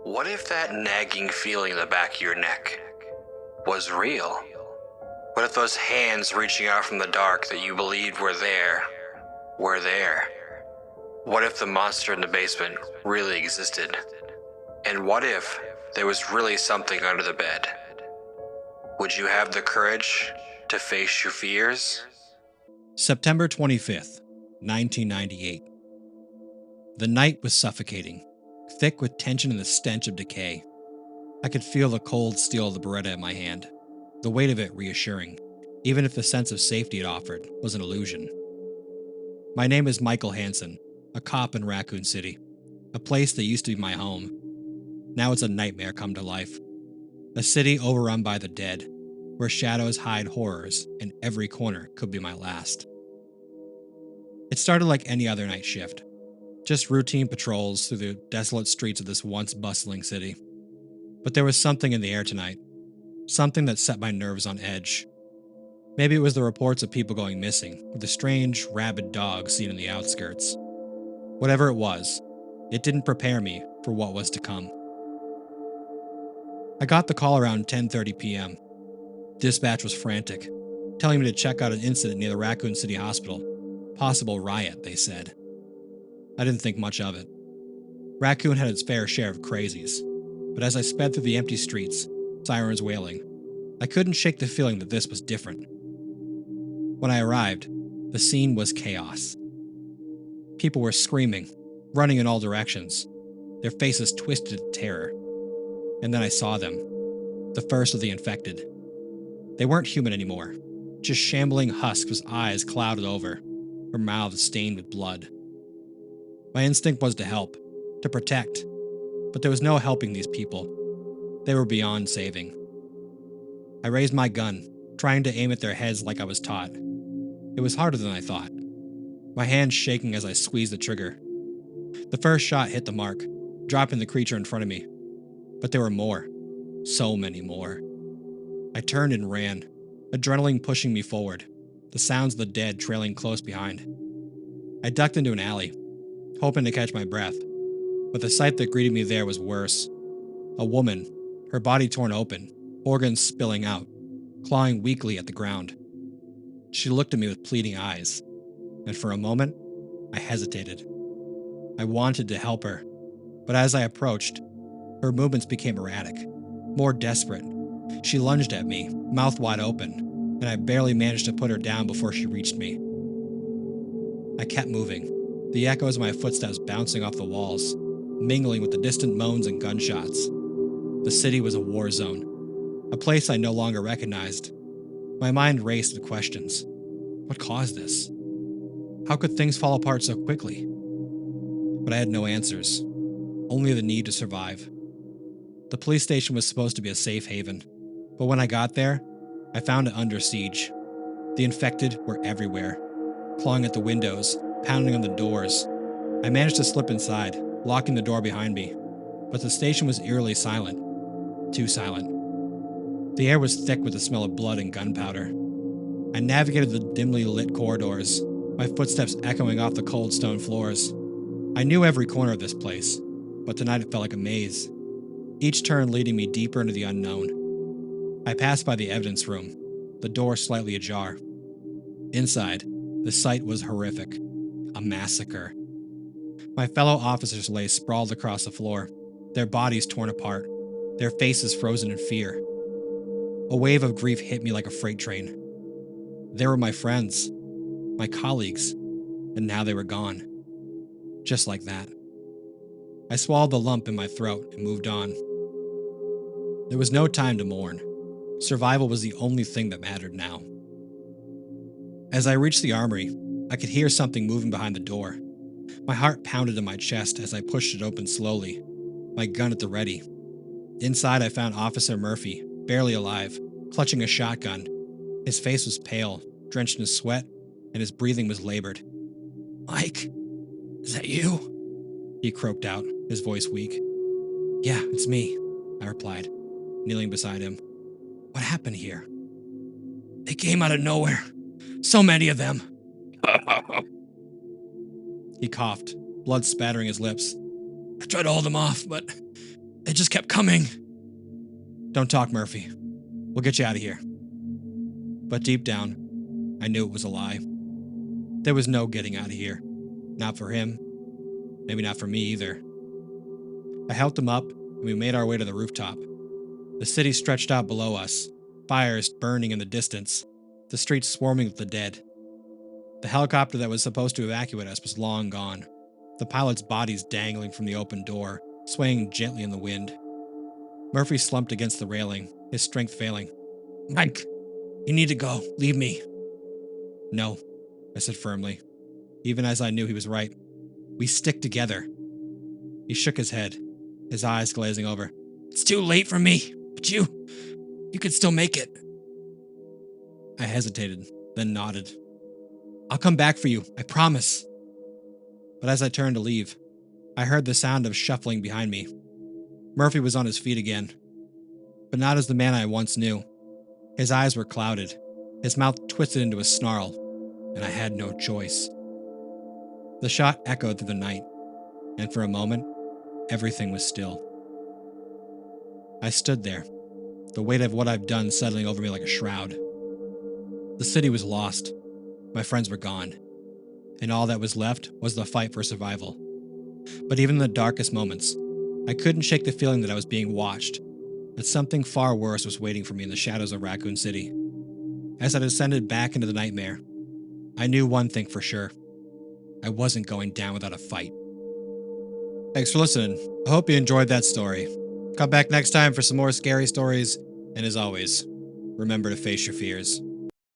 What if that nagging feeling in the back of your neck was real? What if those hands reaching out from the dark that you believed were there were there? What if the monster in the basement really existed? And what if there was really something under the bed? Would you have the courage to face your fears? September 25th, 1998. The night was suffocating, thick with tension and the stench of decay. I could feel the cold steel of the Beretta in my hand, the weight of it reassuring, even if the sense of safety it offered was an illusion. My name is Michael Hansen, a cop in Raccoon City, a place that used to be my home. Now it's a nightmare come to life. A city overrun by the dead, where shadows hide horrors and every corner could be my last. It started like any other night shift, just routine patrols through the desolate streets of this once bustling city. But there was something in the air tonight, something that set my nerves on edge. Maybe it was the reports of people going missing, or the strange, rabid dog seen in the outskirts. Whatever it was, it didn't prepare me for what was to come. I got the call around 10:30 p.m. Dispatch was frantic, telling me to check out an incident near the Raccoon City Hospital. Possible riot, they said. I didn't think much of it. Raccoon had its fair share of crazies, but as I sped through the empty streets, sirens wailing, I couldn't shake the feeling that this was different. When I arrived, the scene was chaos. People were screaming, running in all directions, their faces twisted in terror. And then I saw them, the first of the infected. They weren't human anymore, just shambling husks with eyes clouded over, or mouths stained with blood. My instinct was to help, to protect, but there was no helping these people. They were beyond saving. I raised my gun, trying to aim at their heads like I was taught. It was harder than I thought, my hands shaking as I squeezed the trigger. The first shot hit the mark, dropping the creature in front of me. But there were more, so many more. I turned and ran, adrenaline pushing me forward, the sounds of the dead trailing close behind. I ducked into an alley, hoping to catch my breath, but the sight that greeted me there was worse. A woman, her body torn open, organs spilling out, clawing weakly at the ground. She looked at me with pleading eyes, and for a moment, I hesitated. I wanted to help her, but as I approached, her movements became erratic, more desperate. She lunged at me, mouth wide open, and I barely managed to put her down before she reached me. I kept moving, the echoes of my footsteps bouncing off the walls, mingling with the distant moans and gunshots. The city was a war zone, a place I no longer recognized. My mind raced with questions. What caused this? How could things fall apart so quickly? But I had no answers, only the need to survive. The police station was supposed to be a safe haven, but when I got there, I found it under siege. The infected were everywhere, clawing at the windows, pounding on the doors. I managed to slip inside, locking the door behind me, but the station was eerily silent. Too silent. The air was thick with the smell of blood and gunpowder. I navigated the dimly lit corridors, my footsteps echoing off the cold stone floors. I knew every corner of this place, but tonight it felt like a maze, each turn leading me deeper into the unknown. I passed by the evidence room, the door slightly ajar. Inside, the sight was horrific. A massacre. My fellow officers lay sprawled across the floor, their bodies torn apart, their faces frozen in fear. A wave of grief hit me like a freight train. They were my friends, my colleagues, and now they were gone. Just like that. I swallowed the lump in my throat and moved on. There was no time to mourn. Survival was the only thing that mattered now. As I reached the armory, I could hear something moving behind the door. My heart pounded in my chest as I pushed it open slowly, my gun at the ready. Inside, I found Officer Murphy, barely alive, clutching a shotgun. His face was pale, drenched in sweat, and his breathing was labored. "Mike, is that you?" he croaked out, his voice weak. "Yeah, it's me," I replied, kneeling beside him. "What happened here?" "They came out of nowhere. So many of them." He coughed, blood spattering his lips. "I tried to hold them off, but It just kept coming. Don't talk, Murphy. We'll get you out of here. But deep down, I knew it was a lie. There was no getting out of here. Not for him. Maybe not for me either. I helped him up, and we made our way to the rooftop. The city stretched out below us, fires burning in the distance, the streets swarming with the dead. The helicopter that was supposed to evacuate us was long gone, the pilots' bodies dangling from the open door, swaying gently in the wind. Murphy slumped against the railing, his strength failing. Mike, you need to go. Leave me. No, I said firmly, even as I knew he was right. We stick together. He shook his head, his eyes glazing over. It's too late for me, but you could still make it. I hesitated, then nodded. I'll come back for you, I promise. But as I turned to leave, I heard the sound of shuffling behind me. Murphy was on his feet again, but not as the man I once knew. His eyes were clouded, his mouth twisted into a snarl, and I had no choice. The shot echoed through the night, and for a moment, everything was still. I stood there, the weight of what I've done settling over me like a shroud. The city was lost, my friends were gone, and all that was left was the fight for survival. But even in the darkest moments, I couldn't shake the feeling that I was being watched, that something far worse was waiting for me in the shadows of Raccoon City. As I descended back into the nightmare, I knew one thing for sure. I wasn't going down without a fight. Thanks for listening. I hope you enjoyed that story. Come back next time for some more scary stories, and as always, remember to face your fears.